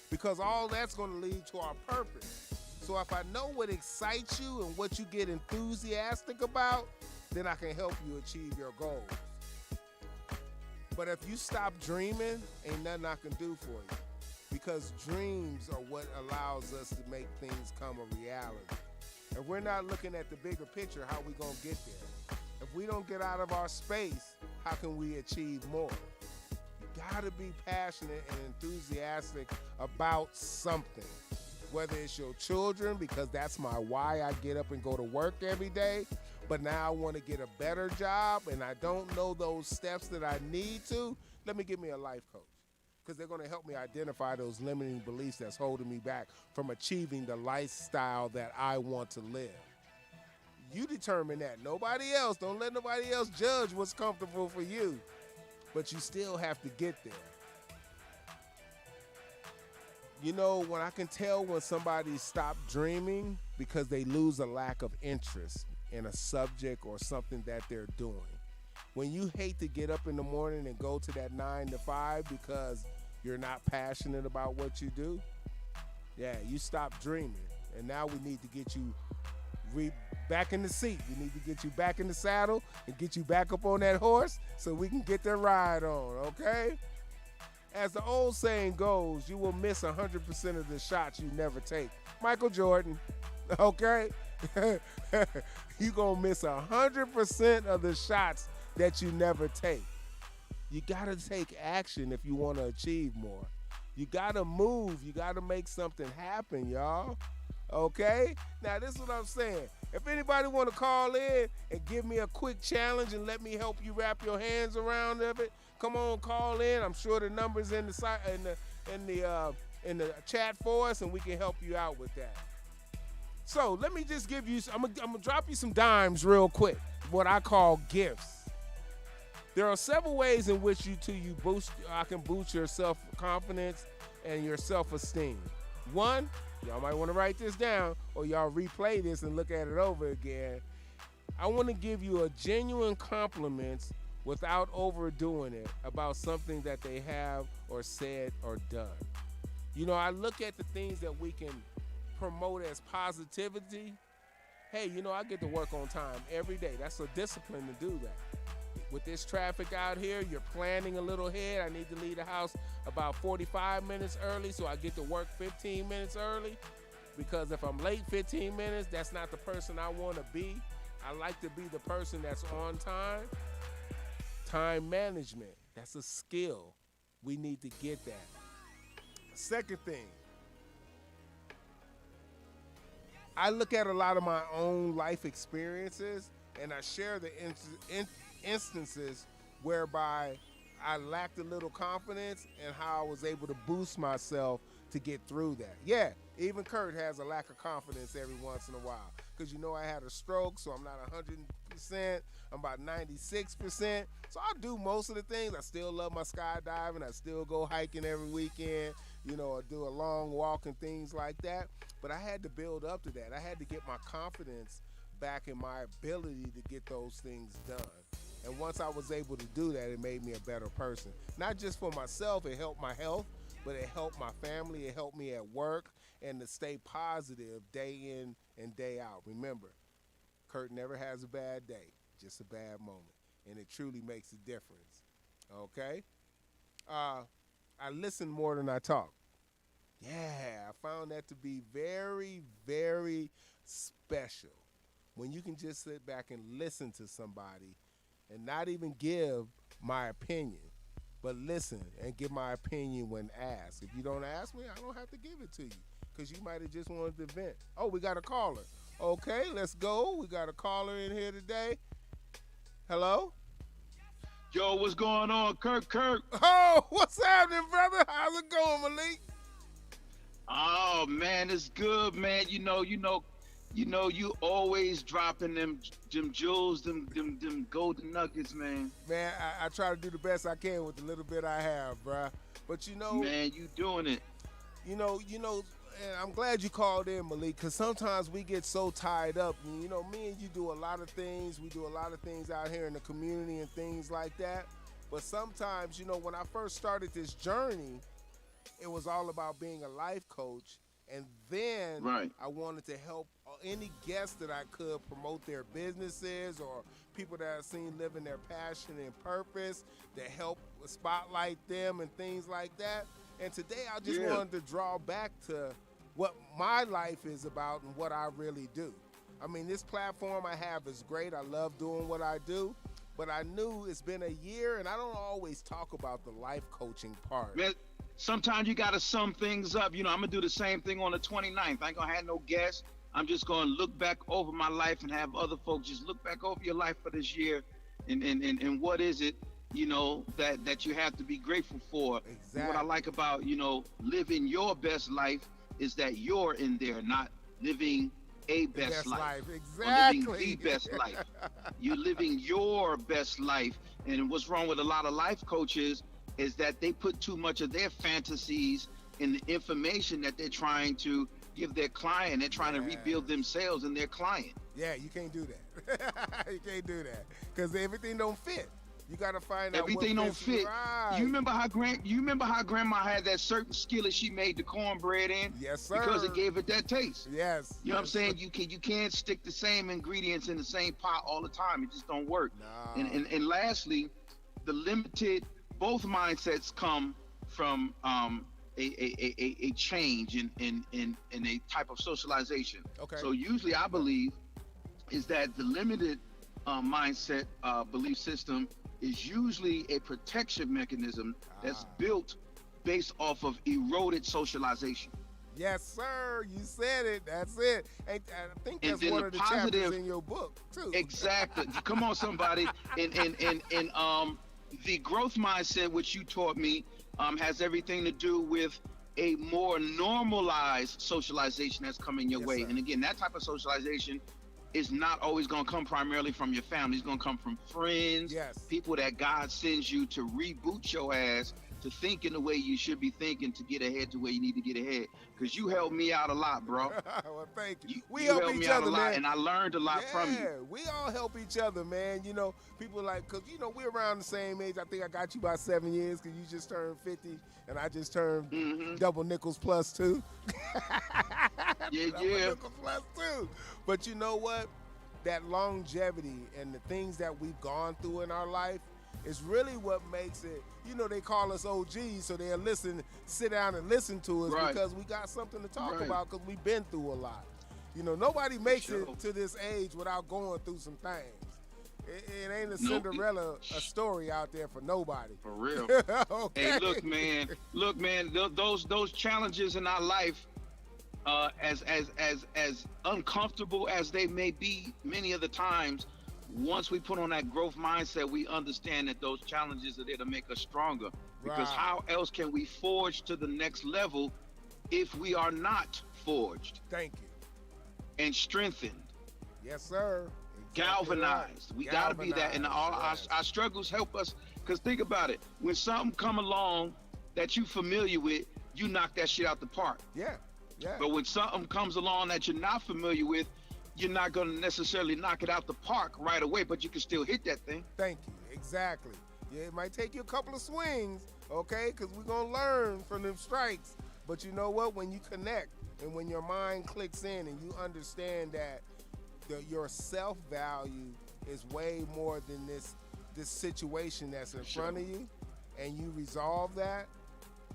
Because all that's going to lead to our purpose. So if I know what excites you and what you get enthusiastic about, then I can help you achieve your goals. But if you stop dreaming, ain't nothing I can do for you. Because dreams are what allows us to make things come a reality. If we're not looking at the bigger picture, how we gonna get there? If we don't get out of our space, how can we achieve more? You gotta be passionate and enthusiastic about something. Whether it's your children, because that's my why I get up and go to work every day, but now I want to get a better job and I don't know those steps that I need to, let me get me a life coach. Because they're going to help me identify those limiting beliefs that's holding me back from achieving the lifestyle that I want to live. You determine that. Nobody else. Don't let nobody else judge what's comfortable for you. But you still have to get there. You know, when I can tell when somebody stopped dreaming because they lose a lack of interest in a subject or something that they're doing. When you hate to get up in the morning and go to that 9 to 5 because you're not passionate about what you do, yeah, you stop dreaming. And now we need to get you back in the seat. We need to get you back in the saddle and get you back up on that horse so we can get that ride on, okay? As the old saying goes, you will miss 100% of the shots you never take. Michael Jordan, okay? You're going to miss 100% of the shots that you never take. You got to take action if you want to achieve more. You got to move. You got to make something happen, y'all. Okay? Now, this is what I'm saying. If anybody want to call in and give me a quick challenge and let me help you wrap your hands around of it, come on, call in. I'm sure the number's in the site in the chat for us, and we can help you out with that. So let me just give you. I'm gonna drop you some dimes real quick. What I call gifts. There are several ways in which I can boost your self-confidence and your self-esteem. One, y'all might want to write this down or y'all replay this and look at it over again. I want to give you a genuine compliments without overdoing it about something that they have or said or done. You know, I look at the things that we can promote as positivity. Hey, you know, I get to work on time every day. That's a discipline to do that. With this traffic out here, you're planning a little ahead. I need to leave the house about 45 minutes early so I get to work 15 minutes early. Because if I'm late 15 minutes, that's not the person I want to be. I like to be the person that's on time. Time management, that's a skill. We need to get that. Second thing, I look at a lot of my own life experiences and I share the instances whereby I lacked a little confidence and how I was able to boost myself to get through that. Yeah, even Kurt has a lack of confidence every once in a while because you know I had a stroke, so I'm not 100%. I'm about 96%. So I do most of the things. I still love my skydiving. I still go hiking every weekend. You know, I do a long walk and things like that. But I had to build up to that. I had to get my confidence back in my ability to get those things done. And once I was able to do that, it made me a better person. Not just for myself, it helped my health, but it helped my family, it helped me at work, and to stay positive day in and day out. Remember, Kurt never has a bad day, just a bad moment. And it truly makes a difference. Okay? I listen more than I talk. Yeah, I found that to be very, very special. When you can just sit back and listen to somebody and not even give my opinion, but listen and give my opinion when asked. If you don't ask me, I don't have to give it to you because you might have just wanted to vent. Oh, we got a caller. Okay, let's go. We got a caller in here today. Hello? Yo, what's going on, Kirk? Oh, what's happening, brother? How's it going, Malik? Oh man, it's good, man. You always dropping them jewels, them golden nuggets, man. Man, I try to do the best I can with the little bit I have, bruh. But you know, Man, you doing it. you know, and I'm glad you called in, Malik, because sometimes we get so tied up. And, you know, me and you do a lot of things. We do a lot of things out here in the community and things like that. But sometimes, you know, when I first started this journey, it was all about being a life coach. And then Right. I wanted to help any guests that I could promote their businesses or people that I've seen living their passion and purpose to help spotlight them and things like that. And today I just wanted to draw back to what my life is about and what I really do. I mean, this platform I have is great. I love doing what I do. But I knew it's been a year, and I don't always talk about the life coaching part. Man, sometimes you gotta sum things up. You know, I'm gonna do the same thing on the 29th. I ain't gonna have no guests. I'm just gonna look back over my life and have other folks just look back over your life for this year and what is it, you know, that you have to be grateful for. Exactly. What I like about, you know, living your best life is that you're in there, not living a best life. Exactly. Or living the best life. You're living your best life. And what's wrong with a lot of life coaches is that they put too much of their fantasies in the information that they're trying to give their client. They're trying to rebuild themselves and their client. Yeah, you can't do that. You can't do that because everything don't fit. You got to find out Everything what don't fits you fit. right. You remember how grandma had that certain skillet she made the cornbread in? Yes, sir. Because it gave it that taste. Yes. You know what I'm saying? You can't stick the same ingredients in the same pot all the time. It just don't work. No. And lastly, both mindsets come from a change in a type of socialization. Okay. So usually I believe is that the limited mindset belief system is usually a protection mechanism that's built based off of eroded socialization. Yes, sir. You said it. That's it. And I think And that's then one the of the chapters positive, in your book too. exactly. Come on, somebody. And the growth mindset, which you taught me, has everything to do with a more normalized socialization that's coming your Yes, way. sir. And again, that type of socialization is not always going to come primarily from your family. It's going to come from friends, Yes. people that God sends you to reboot your ass to think in the way you should be thinking to get ahead to where you need to get ahead. Because you helped me out a lot, bro. Well, thank you. You, We you help helped me each out a other, lot, man. and I learned a lot from you. Yeah, we all help each other, man. You know, people like, cause you know we're around the same age. I think I got you by 7 years, cause you just turned 50, and I just turned double nickels plus two. Yeah, Double yeah. nickels plus two. But you know what? That longevity and the things that we've gone through in our life is really what makes it. You know, they call us OGs, so they'll sit down and listen to us Right. because we got something to talk Right. about because we've been through a lot. You know, nobody makes sure. it to this age without going through some things. It ain't a Nope. Cinderella a story out there for nobody. For real. Okay. Hey, look, man. Those challenges in our life, as uncomfortable as they may be, many of the times, once we put on that growth mindset, we understand that those challenges are there to make us stronger. Because Right. how else can we forge to the next level if we are not forged Thank you. and strengthened, Yes, sir. Exactly galvanized? right. We got to be that, and all Galvanized, our struggles help us. Because think about it, when something come along that you familiar with, you knock that shit out the park. Yeah. Yeah. But when something comes along that you're not familiar with, you're not going to necessarily knock it out the park right away, but you can still hit that thing. Thank you. Exactly. Yeah, it might take you a couple of swings, okay? Because we're going to learn from them strikes. But you know what? When you connect and when your mind clicks in and you understand that your self-value is way more than this situation that's in front of you, and you resolve that,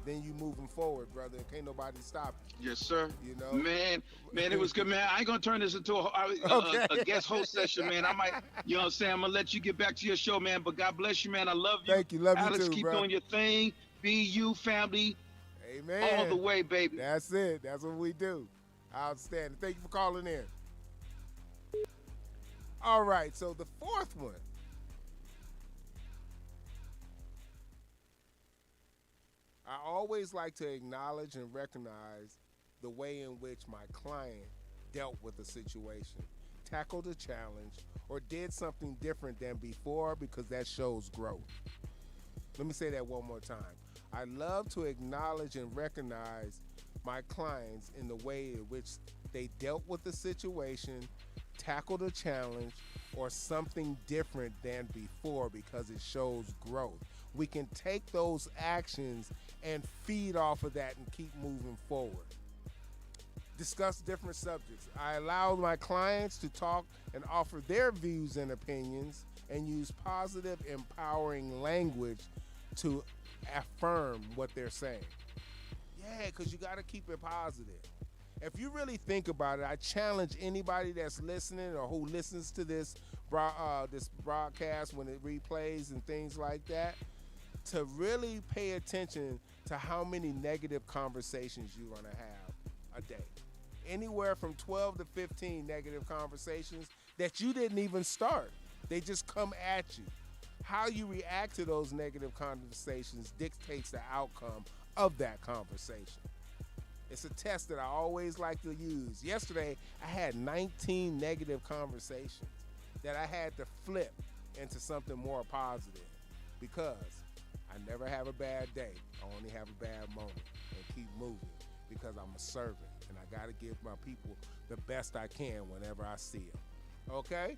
then you moving forward, brother. Can't nobody stop you. Yes, sir. You know? Man, it was good, man. I ain't gonna turn this into a guest host session, man. I might, you know what I'm saying? I'm gonna let you get back to your show, man. But God bless you, man. I love you. Thank you. Love you Alex, too, keep bro. doing your thing. Be you, family, Amen. all the way, baby. That's it. That's what we do. Outstanding. Thank you for calling in. All right, so the fourth one. I always like to acknowledge and recognize the way in which my client dealt with a situation, tackled a challenge, or did something different than before because that shows growth. Let me say that one more time. I love to acknowledge and recognize my clients in the way in which they dealt with the situation, tackled a challenge, or something different than before because it shows growth. We can take those actions and feed off of that and keep moving forward. Discuss different subjects. I allow my clients to talk and offer their views and opinions and use positive, empowering language to affirm what they're saying. Yeah, because you got to keep it positive. If you really think about it, I challenge anybody that's listening or who listens to this broadcast when it replays and things like that to really pay attention to how many negative conversations you're going to have a day. Anywhere from 12 to 15 negative conversations that you didn't even start. They just come at you. How you react to those negative conversations dictates the outcome of that conversation. It's a test that I always like to use. Yesterday, I had 19 negative conversations that I had to flip into something more positive because I never have a bad day. I only have a bad moment and keep moving because I'm a servant and I got to give my people the best I can whenever I see them. Okay?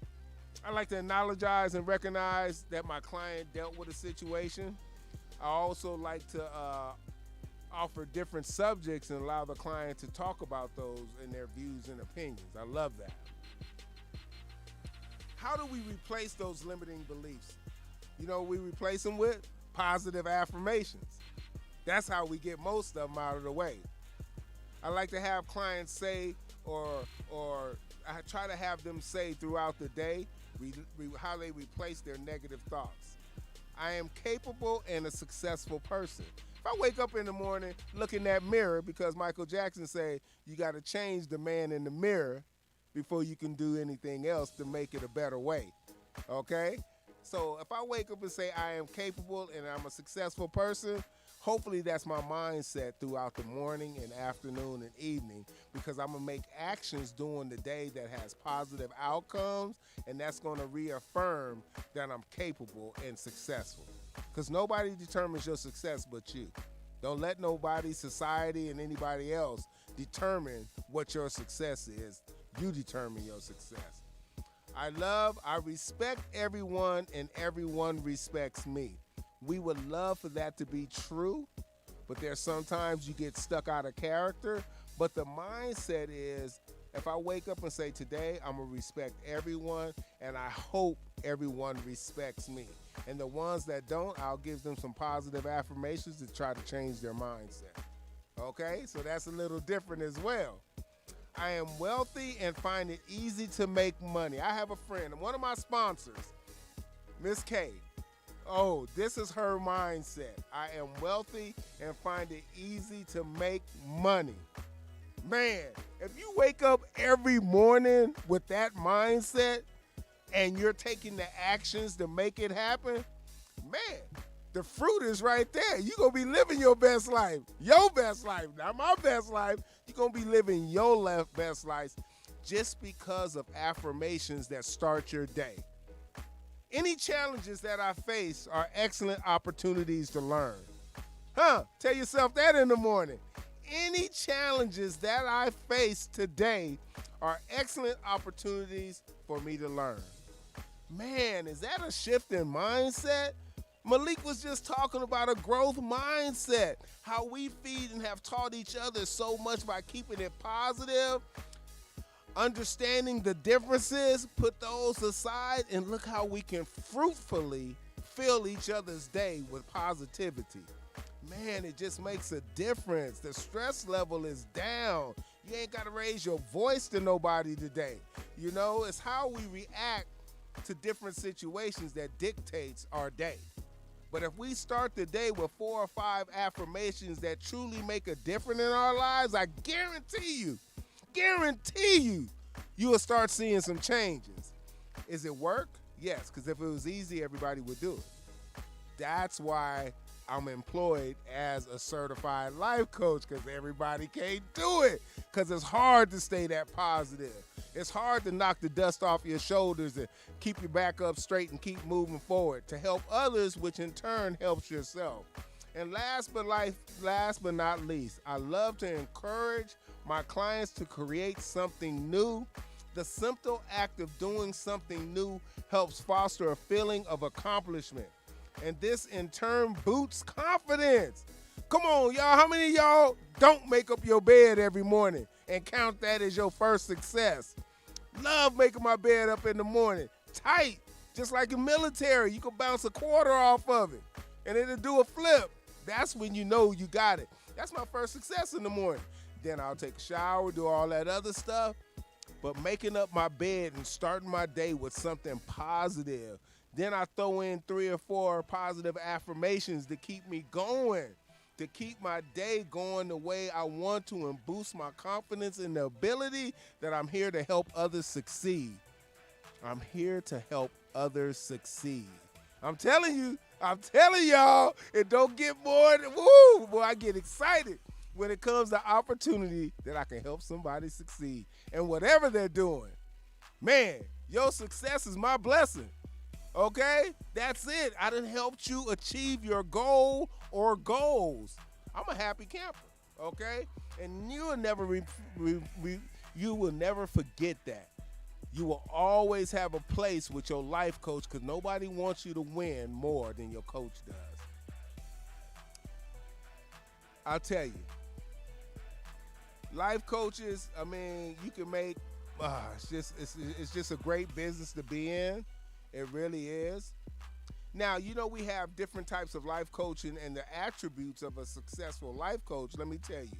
I like to acknowledge and recognize that my client dealt with a situation. I also like to offer different subjects and allow the client to talk about those and their views and opinions. I love that. How do we replace those limiting beliefs? You know, we replace them with positive affirmations. That's how we get most of them out of the way. I like to have clients say, or I try to have them say throughout the day, how they replace their negative thoughts. I am capable and a successful person. if I wake up in the morning, look in that mirror, because Michael Jackson say you got to change the man in the mirror before you can do anything else to make it a better way. Okay? So if I wake up and say I am capable and I'm a successful person, hopefully that's my mindset throughout the morning and afternoon and evening, because I'm going to make actions during the day that has positive outcomes, and that's going to reaffirm that I'm capable and successful. Because nobody determines your success but you. Don't let nobody, society, and anybody else determine what your success is. You determine your success. I respect everyone, and everyone respects me. We would love for that to be true, but there's sometimes you get stuck out of character. But the mindset is, if I wake up and say, today I'm going to respect everyone, and I hope everyone respects me. And the ones that don't, I'll give them some positive affirmations to try to change their mindset. Okay? So that's a little different as well. I am wealthy and find it easy to make money. I have a friend, and one of my sponsors, Miss K. Oh, this is her mindset. I am wealthy and find it easy to make money. Man, if you wake up every morning with that mindset and you're taking the actions to make it happen, man, the fruit is right there. You're going to be living your best life. Your best life, not my best life. You're going to be living your best life just because of affirmations that start your day. Any challenges that I face are excellent opportunities to learn. Tell yourself that in the morning. Any challenges that I face today are excellent opportunities for me to learn. Man, is that a shift in mindset? Malik was just talking about a growth mindset, how we feed and have taught each other so much by keeping it positive, understanding the differences, put those aside, and look how we can fruitfully fill each other's day with positivity. Man, it just makes a difference. The stress level is down. You ain't got to raise your voice to nobody today. You know, it's how we react to different situations that dictates our day. But if we start the day with 4 or 5 affirmations that truly make a difference in our lives, I guarantee you, you will start seeing some changes. Is it work? Yes, because if it was easy, everybody would do it. That's why I'm employed as a certified life coach, because everybody can't do it, because it's hard to stay that positive. It's hard to knock the dust off your shoulders and keep your back up straight and keep moving forward to help others, which in turn helps yourself. And last but not least, I love to encourage my clients to create something new. The simple act of doing something new helps foster a feeling of accomplishment. And this in turn boosts confidence. Come on, y'all. How many of y'all don't make up your bed every morning and count that as your first success? Love making my bed up in the morning. Tight. Just like in military. You can bounce a quarter off of it and it'll do a flip. That's when you know you got it. That's my first success in the morning. Then I'll take a shower, do all that other stuff. But making up my bed and starting my day with something positive. Then I throw in 3 or 4 positive affirmations to keep me going, to keep my day going the way I want to, and boost my confidence in the ability that I'm here to help others succeed. I'm here to help others succeed. I'm telling y'all, it don't get more than, woo, boy, I get excited when it comes to opportunity that I can help somebody succeed. And whatever they're doing, man, your success is my blessing. Okay? That's it. I done helped you achieve your goal or goals. I'm a happy camper. Okay? And you will never you will never forget that. You will always have a place with your life coach, because nobody wants you to win more than your coach does. I'll tell you. Life coaches, I mean, you can make it's just a great business to be in. It really is. Now, you know, we have different types of life coaching, and the attributes of a successful life coach, let me tell you,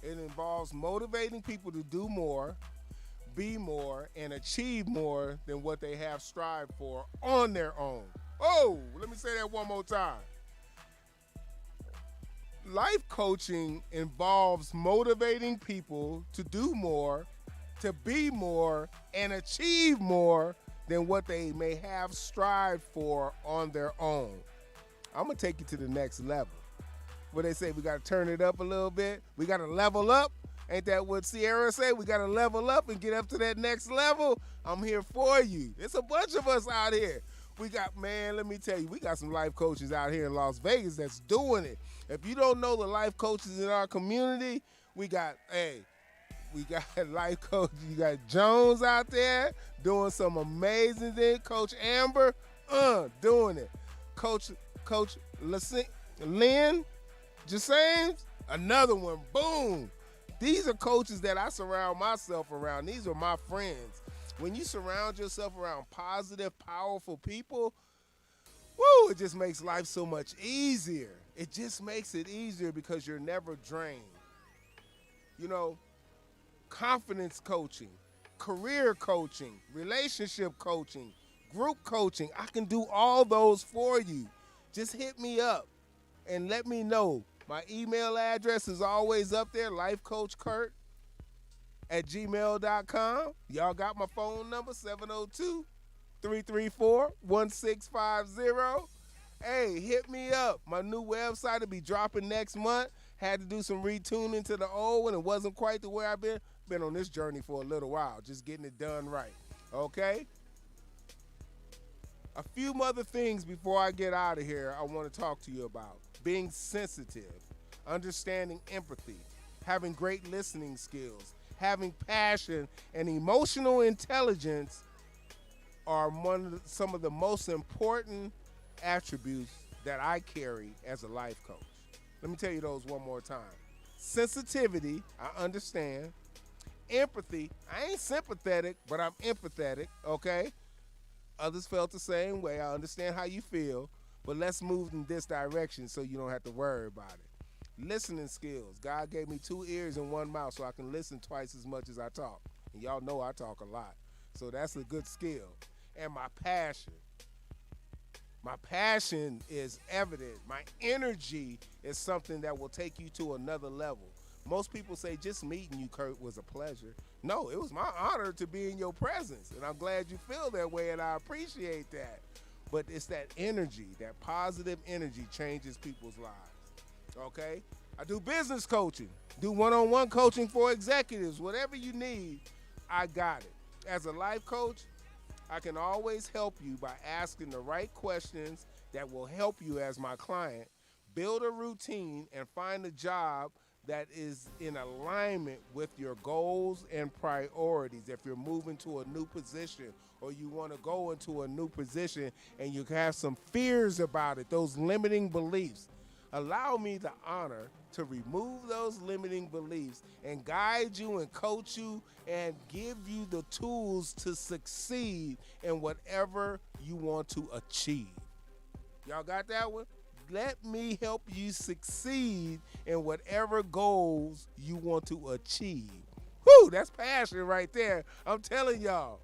it involves motivating people to do more, be more, and achieve more than what they have strived for on their own. Oh, let me say that one more time. Life coaching involves motivating people to do more, to be more, and achieve more than what they may have strived for on their own. I'm going to take you to the next level. What they say, we got to turn it up a little bit. We got to level up. Ain't that what Sierra say? We got to level up and get up to that next level. I'm here for you. It's a bunch of us out here. We got, man, let me tell you, we got some life coaches out here in Las Vegas that's doing it. If you don't know the life coaches in our community, we got life coach. You got Jones out there doing some amazing things. Coach Amber, doing it. Coach Lynn James, another one. Boom. These are coaches that I surround myself around. These are my friends. When you surround yourself around positive, powerful people, woo, it just makes life so much easier. It just makes it easier because you're never drained. You know, confidence coaching, career coaching, relationship coaching, group coaching. I can do all those for you. Just hit me up and let me know. My email address is always up there, lifecoachkurt@gmail.com. Y'all got my phone number, 702-334-1650. Hey, hit me up. My new website will be dropping next month. Had to do some retuning to the old one. It wasn't quite the way I've been on this journey for a little while, just getting it done right. Okay? A few other things before I get out of here I want to talk to you about. Being sensitive, understanding empathy, having great listening skills, having passion, and emotional intelligence are some of the most important attributes that I carry as a life coach. Let me tell you those one more time. Sensitivity, I understand. Empathy, I ain't sympathetic, but I'm empathetic, okay? Others felt the same way. I understand how you feel, but let's move in this direction so you don't have to worry about it. Listening skills. God gave me 2 ears and 1 mouth so I can listen twice as much as I talk. And y'all know I talk a lot. So that's a good skill. And my passion. My passion is evident. My energy is something that will take you to another level. Most people say just meeting you, Kurt, was a pleasure. No, it was my honor to be in your presence. And I'm glad you feel that way, and I appreciate that. But it's that energy, that positive energy changes people's lives. Okay? I do business coaching, do one-on-one coaching for executives. Whatever you need, I got it. As a life coach, I can always help you by asking the right questions that will help you as my client build a routine and find a job that is in alignment with your goals and priorities. If you're moving to a new position or you want to go into a new position and you have some fears about it, those limiting beliefs, allow me the honor to remove those limiting beliefs and guide you and coach you and give you the tools to succeed in whatever you want to achieve. Y'all got that one? Let me help you succeed in whatever goals you want to achieve. Whew, that's passion right there. I'm telling y'all.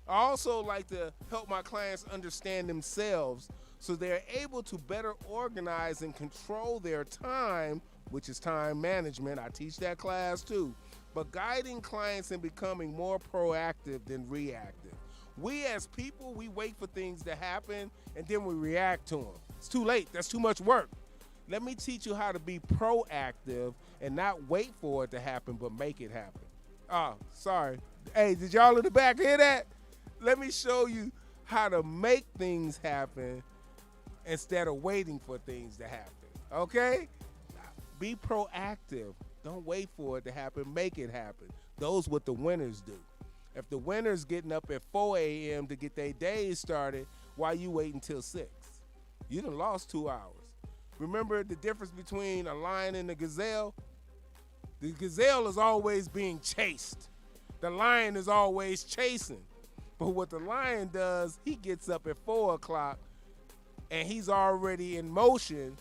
I also like to help my clients understand themselves so they're able to better organize and control their time, which is time management. I teach that class too. But guiding clients in becoming more proactive than reactive. We as people, we wait for things to happen and then we react to them. It's too late. That's too much work. Let me teach you how to be proactive and not wait for it to happen, but make it happen. Oh, sorry. Hey, did y'all in the back hear that? Let me show you how to make things happen instead of waiting for things to happen. Okay? Be proactive. Don't wait for it to happen. Make it happen. Those what the winners do. If the winner's getting up at 4 a.m. to get their day started, why you waiting till 6? You done lost 2 hours. Remember the difference between a lion and a gazelle? The gazelle is always being chased. The lion is always chasing. But what the lion does, he gets up at 4 o'clock and he's already in motion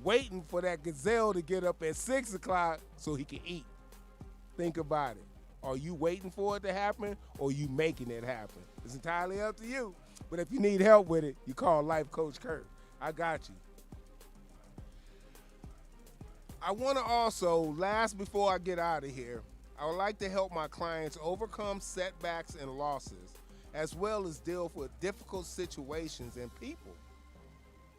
waiting for that gazelle to get up at 6 o'clock so he can eat. Think about it. Are you waiting for it to happen or are you making it happen? It's entirely up to you. But if you need help with it, you call Life Coach Kurt. I got you. I want to also, last before I get out of here, I would like to help my clients overcome setbacks and losses, as well as deal with difficult situations and people.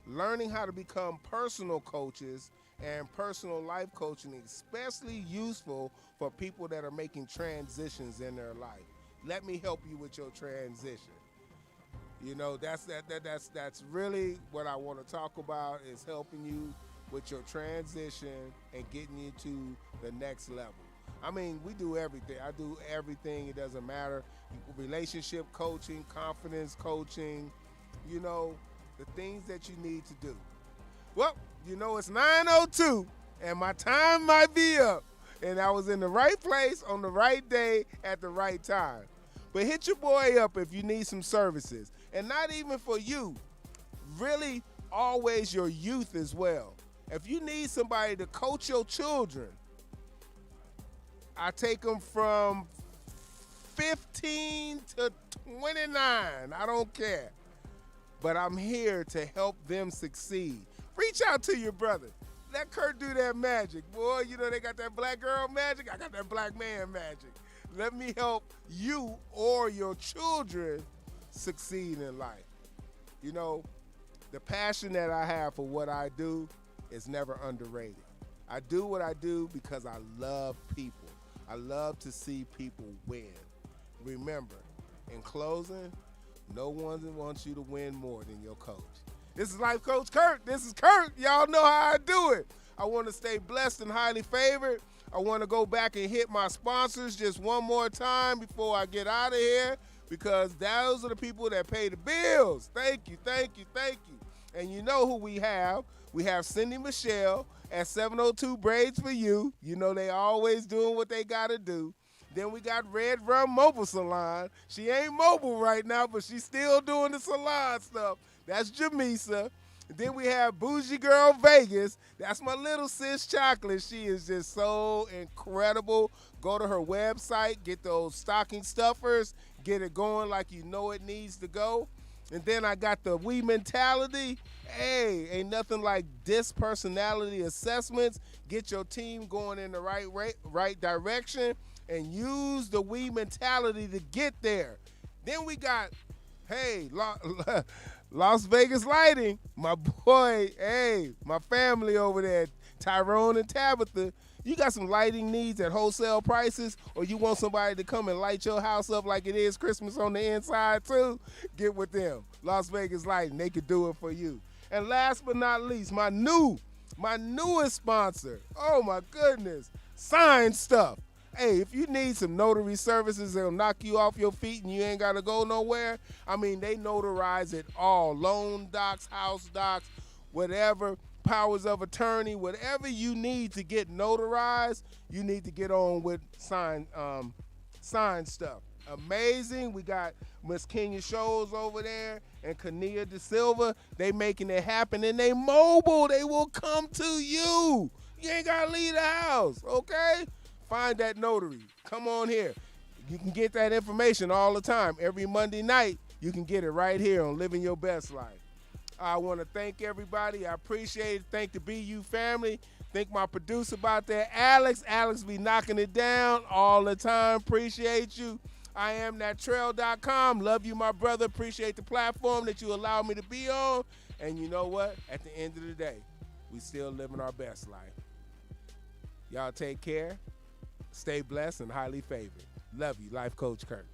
Learning how to become personal coaches and personal life coaching is especially useful for people that are making transitions in their life. Let me help you with your transition. You know, that's really what I want to talk about, is helping you with your transition and getting you to the next level. I mean, we do everything. I do everything. It doesn't matter. Relationship coaching, confidence coaching, you know, the things that you need to do. Well, you know, it's 9:02 and my time might be up. And I was in the right place on the right day at the right time. But hit your boy up if you need some services. And not even for you, really always your youth as well. If you need somebody to coach your children, I take them from 15 to 29. I don't care. But I'm here to help them succeed. Reach out to your brother. Let Kurt do that magic. Boy, you know they got that black girl magic. I got that black man magic. Let me help you or your children succeed in life. You know, the passion that I have for what I do is never underrated. I do what I do because I love people. I love to see people win. Remember, in closing, no one wants you to win more than your coach. This is Life Coach Kurt. This is Kurt. Y'all know how I do it. I want to stay blessed and highly favored. I want to go back and hit my sponsors just one more time before I get out of here, because those are the people that pay the bills. Thank you, thank you, thank you. And you know who we have. We have Cindy Michelle at 702 Braids for You. You know they always doing what they got to do. Then we got Redrum Mobile Salon. She ain't mobile right now, but she's still doing the salon stuff. That's Jamisa. Then we have Bougie Girl Vegas. That's my little sis Chocolate. She is just so incredible. Go to her website, get those stocking stuffers, get it going like you know it needs to go. And then I got the We Mentality. Hey, ain't nothing like this personality assessments. Get your team going in the right direction and use the We Mentality to get there. Then we got, hey, Las Vegas Lighting. My boy, hey, my family over there, Tyrone and Tabitha. You got some lighting needs at wholesale prices, or you want somebody to come and light your house up like it is Christmas on the inside too? Get with them. Las Vegas Lighting, they could do it for you. And last but not least, my newest sponsor. Oh my goodness, Sign Stuff. Hey, if you need some notary services that'll knock you off your feet and you ain't got to go nowhere, I mean, they notarize it all. Loan docs, house docs, whatever, powers of attorney, whatever you need to get notarized, you need to get on with Sign Stuff. Amazing. We got Miss Kenya Shows over there and Kania De Silva. They making it happen, and they mobile. They will come to you. You ain't got to leave the house, okay? Find that notary. Come on here. You can get that information all the time. Every Monday night, you can get it right here on Living Your Best Life. I want to thank everybody. I appreciate it. Thank the BU family. Thank my producer about that, Alex. Alex be knocking it down all the time. Appreciate you. I am thattrail.com. Love you, my brother. Appreciate the platform that you allow me to be on. And you know what? At the end of the day, we still living our best life. Y'all take care. Stay blessed and highly favored. Love you, Life Coach Kurt.